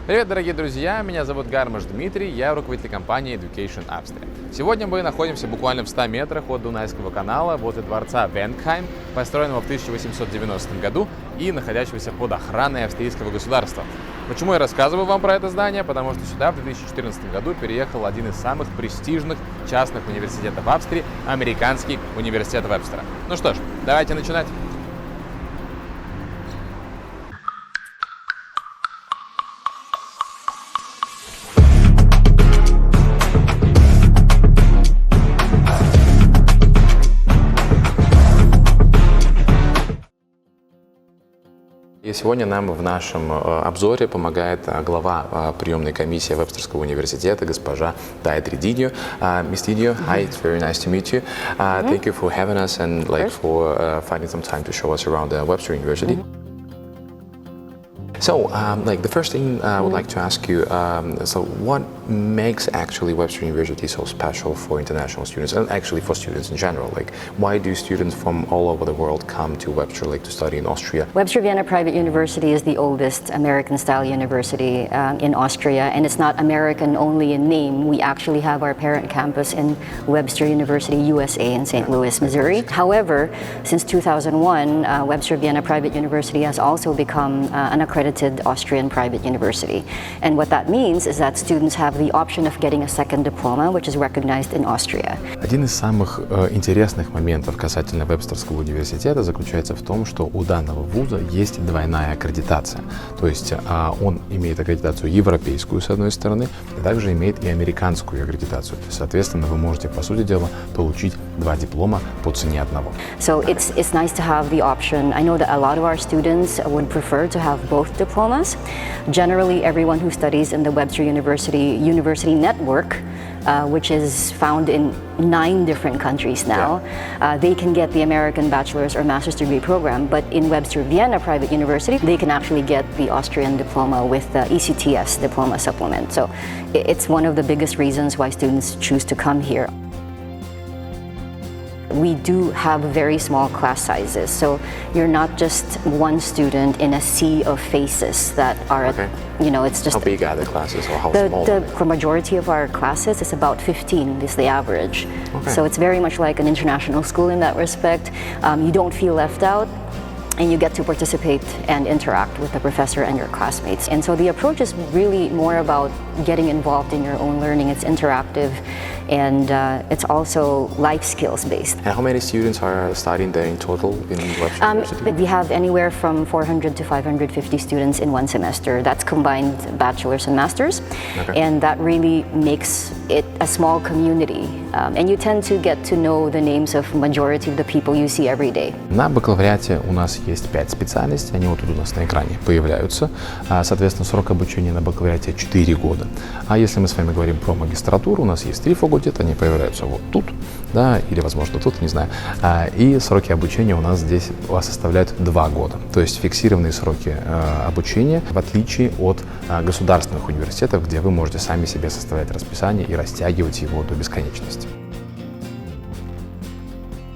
Привет, дорогие друзья! Меня зовут Гармаш Дмитрий, я руководитель компании Education Австрия. Сегодня мы находимся буквально в 100 метрах от Дунайского канала возле дворца Венкхайм, построенного в 1890 году и находящегося под охраной австрийского государства. Почему я рассказываю вам про это здание? Потому что сюда в 2014 году переехал один из самых престижных частных университетов Австрии, американский университет Вебстера. Ну что ж, давайте начинать. И сегодня нам в нашем обзоре помогает глава приемной комиссии Вебстерского университета, госпожа Deidree Dino. Miss Dino, hi, it's very nice to meet you. Thank you for having us and for finding some time to show us around the Webster University. So, the first thing I would like to ask you, so what makes actually Webster University so special for international students and actually for students in general? Like, why do students from all over the world come to Webster, to study in Austria? Webster Vienna Private University is the oldest American-style university in Austria, and it's not American only in name. We actually have our parent campus in Webster University, USA in St. Louis, Missouri. However, since 2001, Webster Vienna Private University has also become an accredited Austrian private university. And what that means is that students have the option of getting a second diploma, which is recognized in Austria. Один из самых интересных моментов касательно Вебстерского университета заключается в том, что у данного вуза есть двойная аккредитация. То есть он имеет аккредитацию европейскую, с одной стороны, и также имеет и американскую аккредитацию. То есть, соответственно, вы можете, по сути дела, получить два диплома по цене одного. So it's nice to have the option. I know that a lot of our students would prefer to have both diplomas. Generally, everyone who studies in the Webster University network, which is found in 9 different countries now, they can get the American bachelor's or master's degree program, but in Webster Vienna Private University, they can actually get the Austrian diploma with the ECTS diploma supplement. So it's one of the biggest reasons why students choose to come here. We do have very small class sizes, so you're not just one student in a sea of faces that are, it's just... How big are the classes, or how small? The majority of our classes is about 15 is the average. Okay. So it's very much like an international school in that respect. You don't feel left out, and you get to participate and interact with the professor and your classmates. And so the approach is really more about getting involved in your own learning. It's interactive, and it's also life skills based. And how many students are studying there in total in Webster University? We have anywhere from 400 to 550 students in one semester. That's combined bachelor's and master's, and that really makes it a small community. And you tend to get to know the names of majority of the people you see every day. На бакалавриате у нас есть 5 специальностей, они вот тут у нас на экране появляются. Соответственно, срок обучения на бакалавриате 4 года. А если мы с вами говорим про магистратуру, у нас есть 3 факультета, они появляются вот тут, да, или, возможно, тут, не знаю. И сроки обучения у нас здесь составляют 2 года. То есть фиксированные сроки обучения, в отличие от государственных университетов, где вы можете сами себе составлять расписание и растягивать его до бесконечности.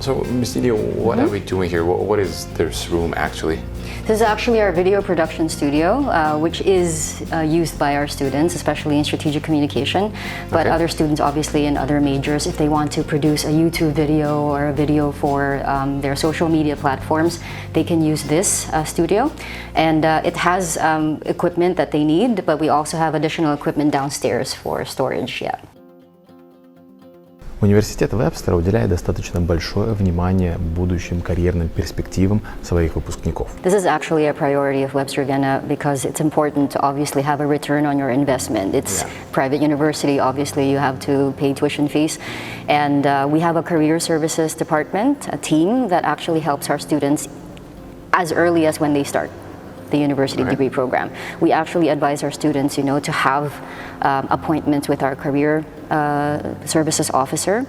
So, Ms. Dino, what are we doing here? What is this room actually? This is actually our video production studio, which is used by our students, especially in strategic communication, but other students obviously in other majors, if they want to produce a YouTube video or a video for their social media platforms, they can use this studio. And it has equipment that they need, but we also have additional equipment downstairs for storage. Университет Вебстера уделяет достаточно большое внимание будущим карьерным перспективам своих выпускников. This is actually a priority of Webster Vienna because it's important to obviously have a return on your investment. It's private university, obviously you have to pay tuition fees. And we have a career services department, a team that actually helps our students as early as when they start the university degree program. We actually advise our students, to have appointments with our career services officer.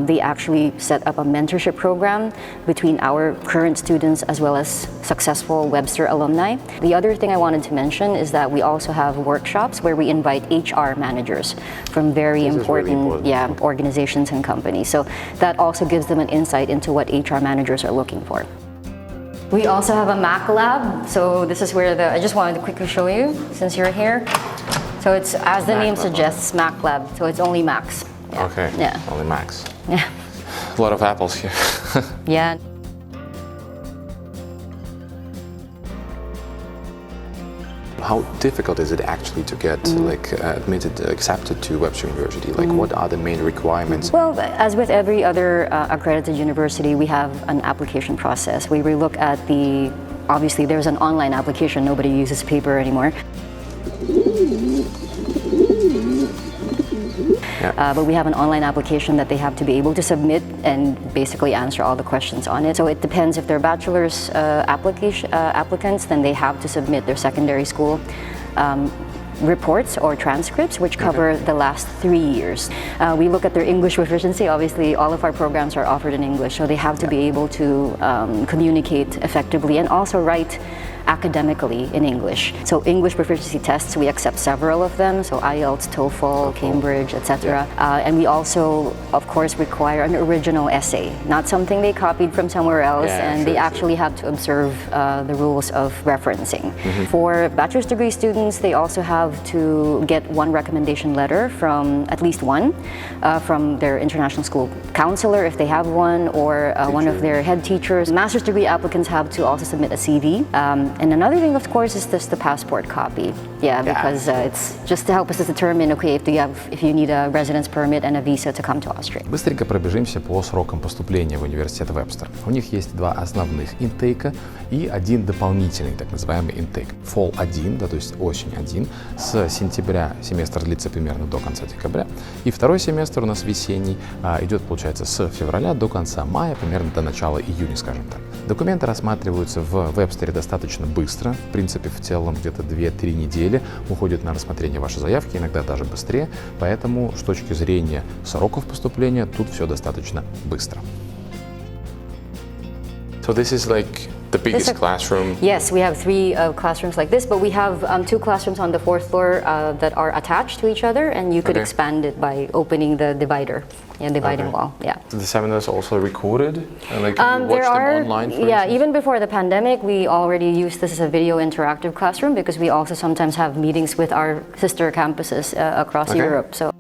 They actually set up a mentorship program between our current students as well as successful Webster alumni. The other thing I wanted to mention is that we also have workshops where we invite HR managers from very important organizations and companies. So that also gives them an insight into what HR managers are looking for. We also have a Mac lab. So this is where I just wanted to quickly show you since you're here. So it's, as the name suggests, Mac lab. So it's only Macs. Yeah. Okay. Yeah. Only Macs. Yeah. A lot of apples here. Yeah. How difficult is it actually to get accepted to Webster University? Like, what are the main requirements? Well, as with every other accredited university, we have an application process. We look at obviously there's an online application, nobody uses paper anymore. Yeah. But we have an online application that they have to be able to submit and basically answer all the questions on it. So it depends if they're bachelor's applicants, then they have to submit their secondary school reports or transcripts, which cover the last 3 years. We look at their English proficiency. Obviously, all of our programs are offered in English, so they have to be able to communicate effectively and also write academically in English. So English proficiency tests, we accept several of them, so IELTS, TOEFL, Cambridge, etc. And we also, of course, require an original essay, not something they copied from somewhere else, and they actually have to observe the rules of referencing. For bachelor's degree students, they also have to get one recommendation letter from, at least one, from their international school counselor if they have one, or one of their head teachers. Master's degree applicants have to also submit a CV. And another thing, of course, is just the passport copy. Yeah, because it's just to help us to determine, okay, if you need a residence permit and a visa to come to Austria. Быстренько пробежимся по срокам поступления в университет Webster. У них есть два основных интейка и один дополнительный, так называемый интейк. Fall 1, да, то есть осень 1, с сентября семестр длится примерно до конца декабря. И второй семестр у нас весенний идет, получается, с февраля до конца мая, примерно до начала июня, скажем так. Документы рассматриваются в Вебстере достаточно быстро, в принципе, в целом где-то 2-3 недели уходит на рассмотрение вашей заявки, иногда даже быстрее, поэтому с точки зрения сроков поступления тут все достаточно быстро. So this is like the biggest classroom? Yes, we have 3 classrooms like this, but we have 2 classrooms on the 4th floor that are attached to each other, and you could expand it by opening the divider. Yeah, dividing wall. Yeah. So the seminars also recorded, and like you watch them online. For instance? Even before the pandemic, we already used this as a video interactive classroom because we also sometimes have meetings with our sister campuses across Europe. So.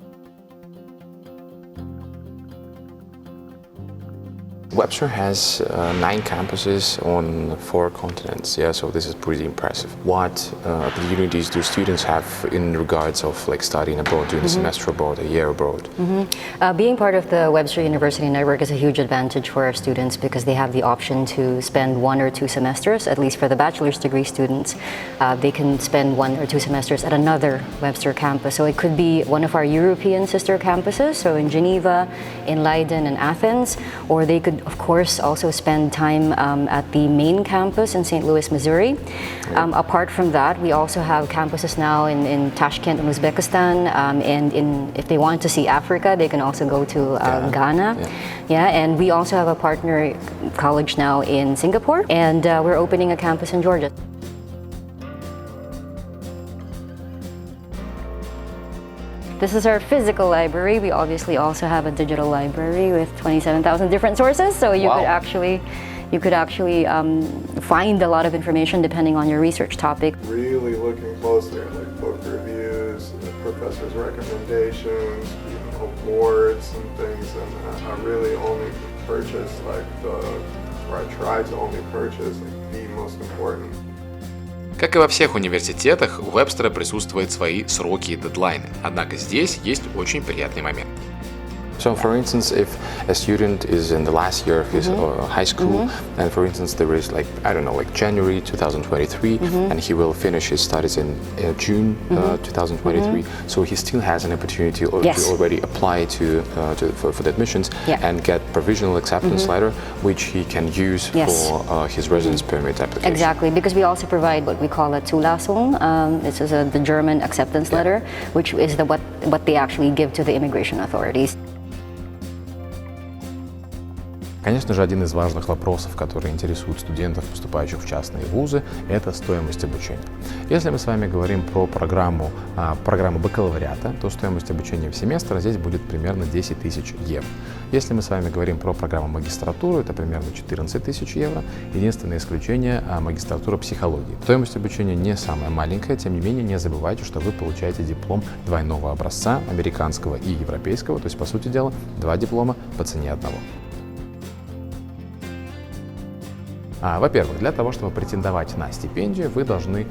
Webster has 9 campuses on 4 continents, yeah, so this is pretty impressive. What opportunities do students have in regards of like studying abroad, doing a semester abroad, a year abroad? Being part of the Webster University network is a huge advantage for our students because they have the option to spend 1 or 2 semesters, at least for the bachelor's degree students. They can spend 1 or 2 semesters at another Webster campus. So it could be one of our European sister campuses, so in Geneva, in Leiden, and Athens, or they could of course also spend time at the main campus in St. Louis, Missouri. Apart from that, we also have campuses now in Tashkent in Uzbekistan, and if they want to see Africa, they can also go to Ghana. And we also have a partner college now in Singapore, and we're opening a campus in Georgia. This is our physical library. We obviously also have a digital library with 27,000 different sources, so you could actually find a lot of information depending on your research topic. Really looking closely at like book reviews, professors' recommendations, awards and things, and I really only purchase I try to only purchase the most important. Как и во всех университетах, у Вебстера присутствуют свои сроки и дедлайны. Однако здесь есть очень приятный момент. So, for instance, if a student is in the last year of his high school, and for instance there is like, I don't know, like January 2023, and he will finish his studies in June 2023, so he still has an opportunity to already apply for the admissions and get provisional acceptance letter, which he can use for his residence permit application. Exactly, because we also provide what we call a Zulassung. This is the German acceptance letter, which is what they actually give to the immigration authorities. Конечно же, один из важных вопросов, которые интересуют студентов, поступающих в частные вузы, это стоимость обучения. Если мы с вами говорим про программу бакалавриата, то стоимость обучения в семестр здесь будет примерно 10 тысяч евро. Если мы с вами говорим про программу магистратуры, это примерно 14 тысяч евро. Единственное исключение – магистратура психологии. Стоимость обучения не самая маленькая, тем не менее не забывайте, что вы получаете диплом двойного образца, американского и европейского, то есть, по сути дела, 2 диплома по цене одного. Во-первых, для того, чтобы претендовать на стипендию, вы должны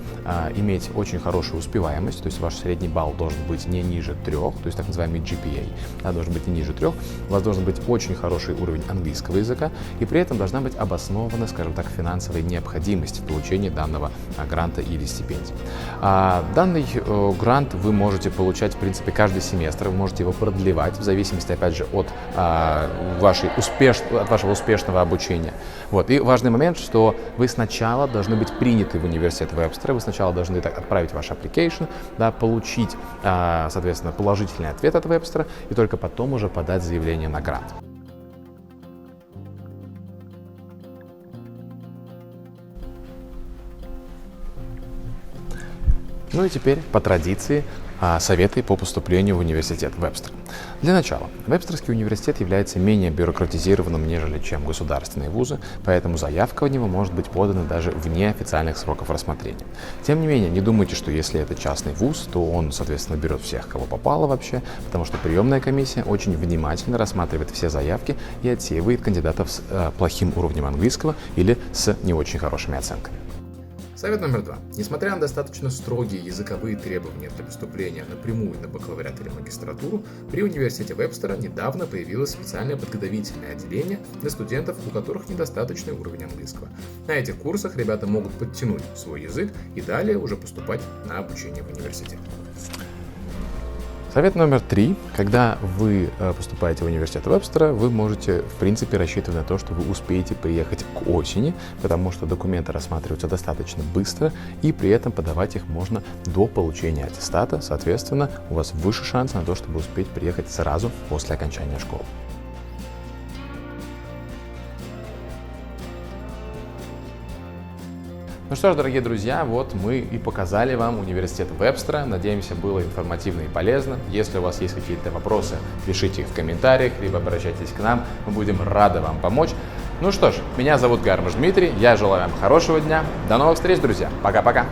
иметь очень хорошую успеваемость, то есть ваш средний балл должен быть не ниже 3, то есть так называемый GPA, должен быть не ниже 3, у вас должен быть очень хороший уровень английского языка, и при этом должна быть обоснована, скажем так, финансовая необходимость в получении данного гранта или стипендии. Данный грант вы можете получать, в принципе, каждый семестр, вы можете его продлевать в зависимости, опять же, от вашего успешного обучения. И важный момент, что вы сначала должны быть приняты в университет Вебстера, вы сначала должны отправить ваш application, получить, соответственно, положительный ответ от Вебстера, и только потом уже подать заявление на грант. Ну и теперь, по традиции, советы по поступлению в университет Вебстера. Для начала, Вебстерский университет является менее бюрократизированным, нежели чем государственные вузы, поэтому заявка в него может быть подана даже вне официальных сроков рассмотрения. Тем не менее, не думайте, что если это частный вуз, то он, соответственно, берет всех, кого попало вообще, потому что приемная комиссия очень внимательно рассматривает все заявки и отсеивает кандидатов с плохим уровнем английского или с не очень хорошими оценками. Совет номер 2. Несмотря на достаточно строгие языковые требования для поступления напрямую на бакалавриат или магистратуру, при университете Вебстера недавно появилось специальное подготовительное отделение для студентов, у которых недостаточный уровень английского. На этих курсах ребята могут подтянуть свой язык и далее уже поступать на обучение в университет. Совет номер 3. Когда вы поступаете в университет Вебстера, вы можете, в принципе, рассчитывать на то, что вы успеете приехать к осени, потому что документы рассматриваются достаточно быстро, и при этом подавать их можно до получения аттестата. Соответственно, у вас выше шанс на то, чтобы успеть приехать сразу после окончания школы. Ну что ж, дорогие друзья, вот мы и показали вам университет Вебстера. Надеемся, было информативно и полезно. Если у вас есть какие-то вопросы, пишите их в комментариях, либо обращайтесь к нам. Мы будем рады вам помочь. Ну что ж, меня зовут Гармаш Дмитрий. Я желаю вам хорошего дня. До новых встреч, друзья. Пока-пока.